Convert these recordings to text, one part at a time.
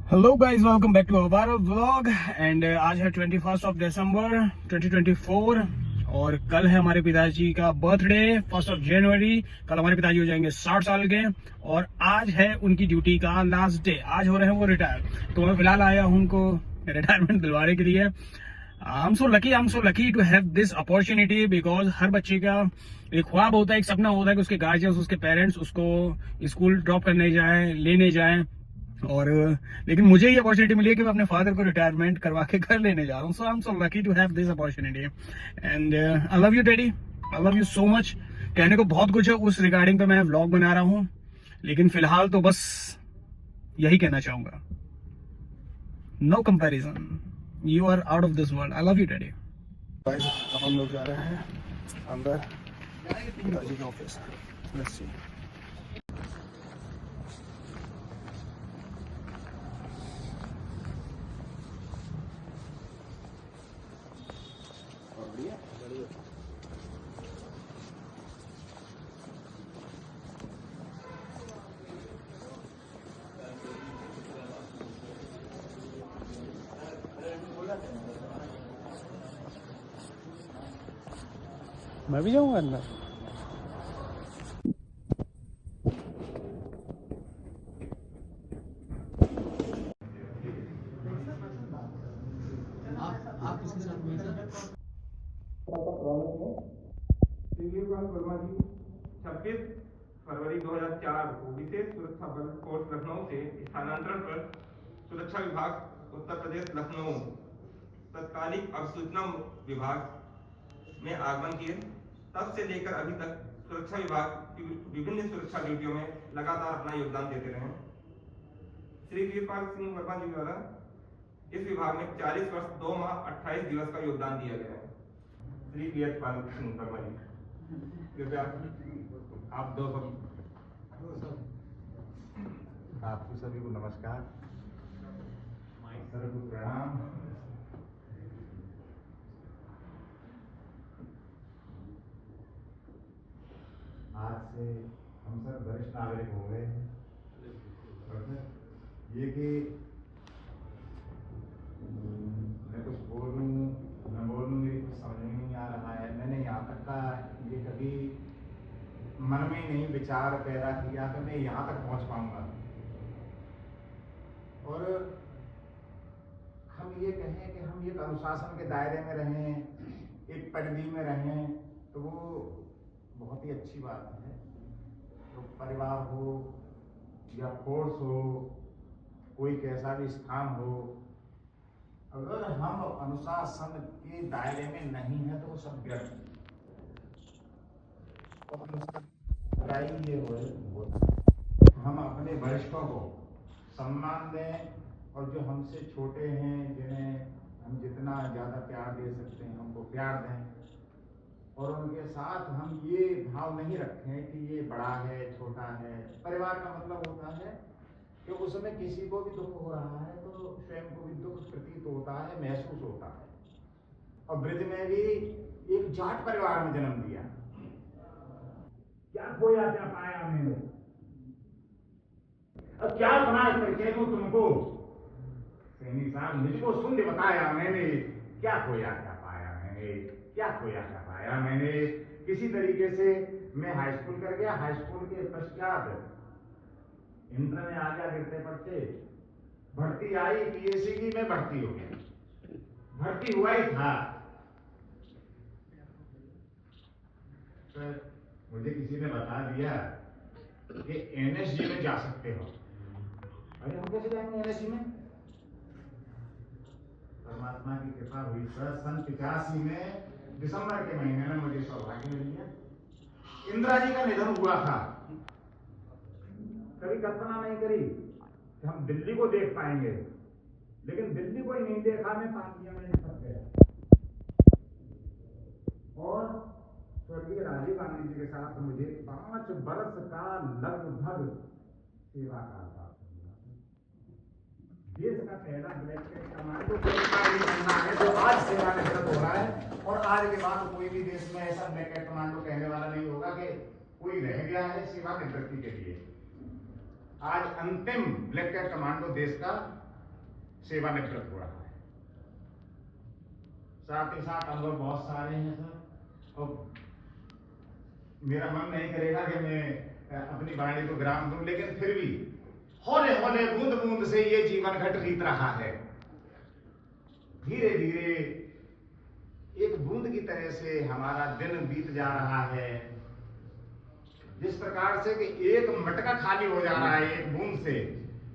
Hello guys, welcome back to our vlog. And आज है 21 दिसंबर 2024 और कल है हमारे पिताजी का बर्थडे 1 जनवरी। कल हमारे पिताजी हो जाएंगे 60 साल के और आज है उनकी ड्यूटी का लास्ट डे। आज हो रहे हैं वो रिटायर। तो मैं फिलहाल आया हूं उनको रिटायरमेंट दिलवाने के लिए। I am so lucky to have this opportunity because हर बच्चे का एक ख्वाब होता है, एक सपना होता है कि उसके गार्जियंस, उसके पेरेंट्स उसको स्कूल ड्रॉप करने जाएं, लेने जाएं। और लेकिन मुझे ये अपॉर्चुनिटी मिली है कि मैं अपने फादर को रिटायरमेंट करवा के घर लेने जा रहा हूँ। So I am so lucky to have this opportunity and I love you daddy, I love you so much. कहने को बहुत कुछ है, उस रिगार्डिंग पे मैं व्लॉग बना रहा हूँ, लेकिन फिलहाल तो बस यही कहना चाहूंगा, no comparison, you are out of this world. I love you daddy. अब हम लोग जा रहे हैं अंदर पिताजी के ऑफिस। Let's see. मैं भी जाऊंगा अंदर। आप किसके साथ में सर? वर्मा जी 26 फरवरी 2004 को विशेष सुरक्षा बल फोर्स लखनऊ से स्थानांतरण पर सुरक्षा विभाग उत्तर प्रदेश लखनऊ तत्कालिक अवसूचना विभाग में आगमन किए। तब से लेकर अभी तक सुरक्षा विभाग की विभिन्न सुरक्षा ड्यूटियों में लगातार अपना योगदान देते रहे। श्री वीरपाल सिंह वर्मा जी द्वारा इस विभाग में 40 वर्ष 2 माह 28 दिवस का योगदान दिया गया है। श्री वीरपाल सिंह वर्मा जी, कृपया आप दो आपको सभी को नमस्कार, सर को प्रणाम। आज से हम सब वरिष्ठ नागरिक हो गए हैं और सर ये कि मैं कुछ बोलूं न बोलूं, मेरी कुछ समझ में नहीं आ रहा है। मैंने यहाँ तक का ये कभी मन में नहीं विचार पैदा किया कि मैं यहाँ तक पहुँच पाऊंगा। और हम ये कहें कि हम एक अनुशासन के दायरे में रहें, एक परिधि में रहें, तो वो बहुत ही अच्छी बात है। तो परिवार हो या फोर्स हो, कोई कैसा भी स्थान हो, अगर हम अनुशासन के दायरे में नहीं है तो वो सब व्यर्थ है। ये हो हम अपने वरिष्ठों को सम्मान दें और जो हमसे छोटे हैं, जिन्हें हम जितना ज़्यादा प्यार दे सकते हैं हमको प्यार दें। और उनके साथ हम ये भाव नहीं रखें कि ये बड़ा है छोटा है। परिवार का मतलब होता है कि उसमें किसी को भी दुख हो रहा है तो स्वयं को भी दुख प्रतीत होता है, महसूस होता है। और ब्रज में भी एक जाट परिवार में जन्म दिया, क्या खोया क्या पाया मैंने, अब क्या बना करके दूं तुमको सैनी साहब, मुझको सुन बताया मैंने, क्या खोया क्या पाया मैंने, क्या खोया क्या पाया मैंने। किसी तरीके से मैं हाई स्कूल कर गया, हाई स्कूल के पश्चात इंटर में आ गया गिरते पड़ते, भर्ती आई पीएससी की, मैं भर्ती हो गया, भर्ती हुआ ही था। सर मुझे किसी ने बता दिया कि एनएसजी में जा सकते हो। अरे हम कैसे जाएंगे एनएसजी में? परमात्मा की कृपा हुई सर, सन 85 में दिसंबर के महीने में मुझे सौभाग्य मिल गया। इंदिरा जी का निधन हुआ था। कभी कल्पना नहीं करी कि हम दिल्ली को देख पाएंगे, लेकिन दिल्ली को ही नहीं देखा, मैं पांगिया में फंस गया। और स्वर्गीय राजीव गांधी जी के साथ मुझे 5 वर्ष का लगभग सेवा काल था। देश का पहला ब्लैक कमांडो बनना है जो आज सेवानिवृत्त हो रहा है। और आज के बाद कोई भी देश में ऐसा ब्लैक कमांडो कहने वाला नहीं होगा कि कोई रह गया है सेवानिवृत्ति के लिए। आज अंतिम ब्लैक कैट कमांडो देश का सेवानिवृत्त हो रहा है। साथ ही साथ अनुभव बहुत सारे हैं सर, और मेरा मन नहीं करेगा कि मैं अपनी वाणी को विराम दूं, लेकिन फिर भी हौले हौले बूंद बूंद से ये जीवन घट रीत रहा है। धीरे धीरे एक बूंद की तरह से हमारा दिन बीत जा रहा है। जिस प्रकार से कि एक मटका खाली हो जा रहा है एक बूंद से,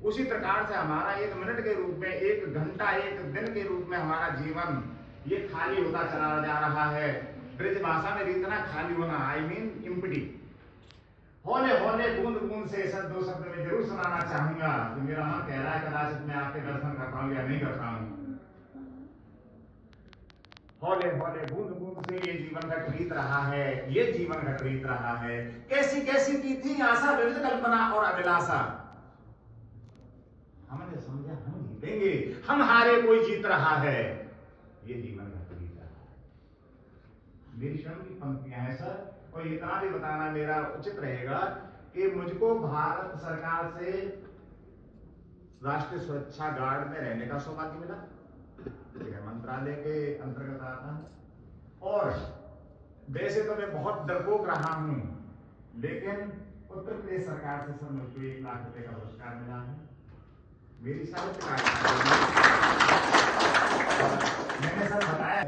उसी प्रकार से हमारा एक मिनट के रूप में, एक घंटा, एक दिन के रूप में हमारा जीवन ये खाली होता चला जा रहा है। ब्रज भाषा में इतना खाली होना, आई मीन इम्पटी। हौले हौले बूंद बूंद से शब्द दो शब्द में जरूर सुनाना चाहूंगा कि मेरा मन कह रहा है कदाचित मैं आपके दर्शन कर पाऊं या नहीं कर पाऊं। हौले हौले बूंद बूंद से ये जीवन घट रीत रहा है, ये जीवन घट रीत रहा है। कैसी कैसी की थी आशा, विविध कल्पना और अभिलाषा। हमने समझा हम जीतेंगे, हम हारे कोई जीत रहा है, ये जीवन घट रीत रहा है। मेरी शर्म की पंक्तियां हैं सर, और इतना भी बताना मेरा उचित रहेगा कि मुझको भारत सरकार से राष्ट्रीय सुरक्षा गार्ड में रहने का सौभाग्य मिला, गृह मंत्रालय के अंतर्गत आता है। और वैसे तो मैं बहुत डरपोक रहा हूं, लेकिन उत्तर प्रदेश सरकार से सर मुझको 1 लाख रुपए का पुरस्कार मिला है। मेरी साहित्य मैंने सर बताया,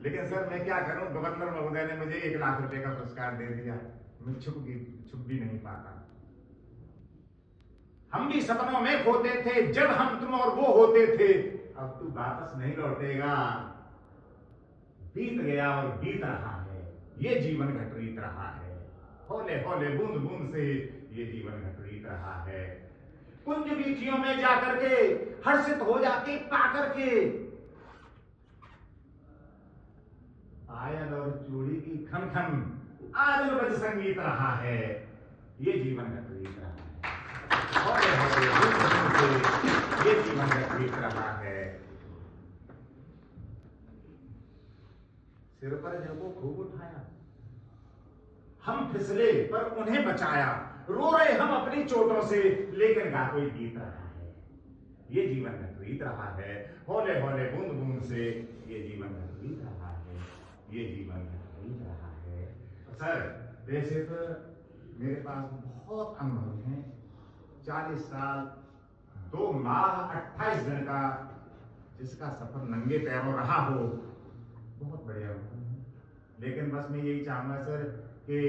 लेकिन सर मैं क्या करूं, गवर्नर महोदय ने मुझे 1 लाख रुपए का पुरस्कार दे दिया, मैं छुप भी नहीं पाता। हम भी सपनों में खोते थे जब हम तुम और वो होते थे, अब तू वापस नहीं लौटेगा। बीत गया और बीत रहा है, ये जीवन घट रीत रहा है। हौले हौले बूंद बूंद से ये जीवन घट रीत रहा है। कुंज बीथियों में जाकर के हर्षित हो जाके पाकर के पायल और चूड़ी की खन खन आज बज संगीत रहा है, ये जीवन घट रीत रहा है। हौले हौले बूंद बूंद से ये जीवन घट रीत रहा है। सिर पर जिनको खूब उठाया, हम फिसले पर उन्हें बचाया, रो रहे हम अपनी चोटों से, लेकिन गा कोई गीत रहा है, ये जीवन घट रीत रहा है। हौले हौले बूंद बूंद से ये जीवन घट रीत रहा है, ये जीवन घट रीत रहा है। सर वैसे तो मेरे पास बहुत अनुभव है, 40 साल 2 माह 28 दिन का जिसका सफर नंगे पैरों रहा हो, बहुत बढ़िया अनुभव है। लेकिन बस मैं यही चाहूंगा सर कि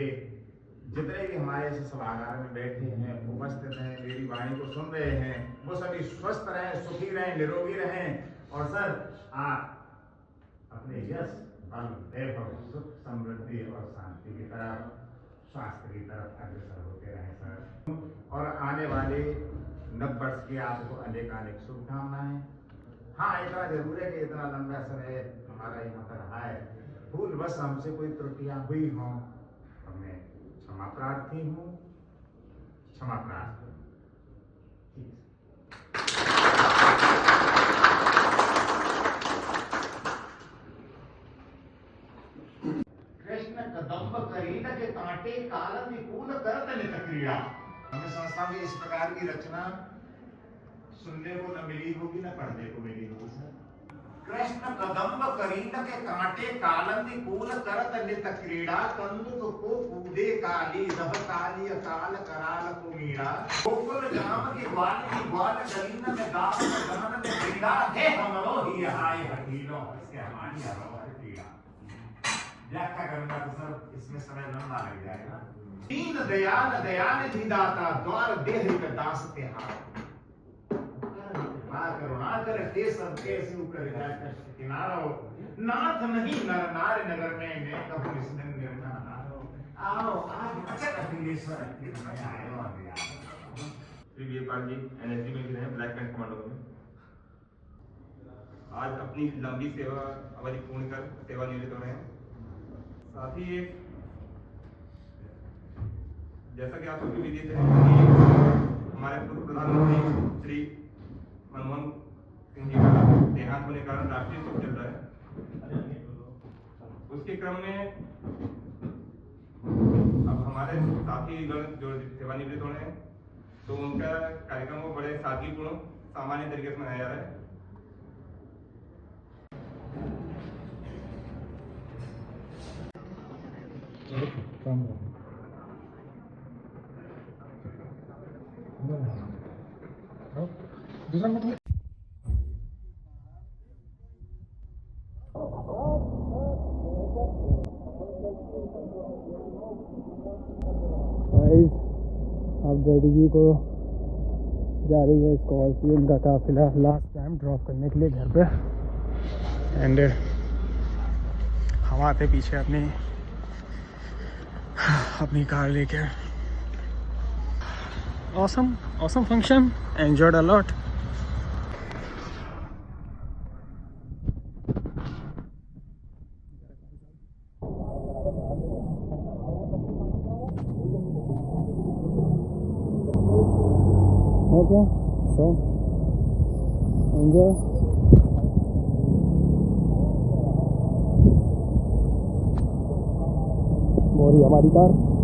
जितने भी हमारे ऐसे सभागार में बैठे हैं, उपस्थित हैं, मेरी वाणी को सुन रहे हैं, वो सभी स्वस्थ रहें, सुखी रहें, निरोगी रहें। और सर आप अपने यश, बल, वैभव, सुख, समृद्धि और शांति की तरफ, स्वास्थ्य की तरफ अग्रसर होते रहें सर। और आने वाले नव वर्ष की आपको अनेकानेक शुभकामनाएं। हाँ, इतना जरूर है कि इतना लंबा समय हमारा यहाँ पर रहा है, भूलवश हमसे कोई त्रुटियां हुई हों, और मैं क्षमा प्रार्थी हूँ, क्षमा प्रार्थी। कृष्ण कदम्ब करीन के कांटे काल विकूल करत नित क्रीड़ा। हमें संस्था में इस प्रकार की रचना सुनने को न मिली होगी, न पढ़ने को मिली होगी सर। कृष्ण कदम्ब करीन के कांटे कालंदी कूल करत नित क्रीड़ा, कंदुक को कूदे काली रह काली अकाल कराल कुमीरा। गोकुल गाम की ग्वाल गलीन में गाम गहन में क्रीड़ा, हे हमरो ही हाय हकीलो इसके हमारी हरो हकीड़ा। व्याख्या करूंगा तो सर इसमें समय लंबा लग जाएगा। दीन दयाल दयाल दाता, द्वार देह के दास के हाथ, करुणा कर के सब कैसे ऊपर जाकर किनारा हो। नाथ नहीं नर नार नगर में, मैं कहूँ इस दिन निर्मला नारो। आओ आज अचक अखिलेश्वर आयो आ गया। श्री वीरपाल जी एनएसजी में भी रहे, ब्लैक पैंट कमांडो में। आज अपनी लंबी सेवा अवधि पूर्ण कर सेवानिवृत्त हो रहे हैं। साथ ही एक जैसा कि आप सभी विदित है कि हमारे पूर्व प्रधानमंत्री श्री मनमोहन सिंह जी का देहांत होने के कारण राष्ट्रीय शोक चल रहा है। उसके क्रम में अब हमारे साथी गण जो सेवानिवृत्त हो रहे हैं, तो उनका कार्यक्रम को बड़े सादगीपूर्ण सामान्य तरीके से मनाया जा रहा है। अब डैडी जी को जा रही है स्कॉर्पियो इनका काफिला लास्ट टाइम ड्रॉप करने के लिए घर पे। एंड हम आते पीछे अपनी कार लेके। Awesome function, enjoyed a lot. Okay, so enjoy. और ये हमारी कार।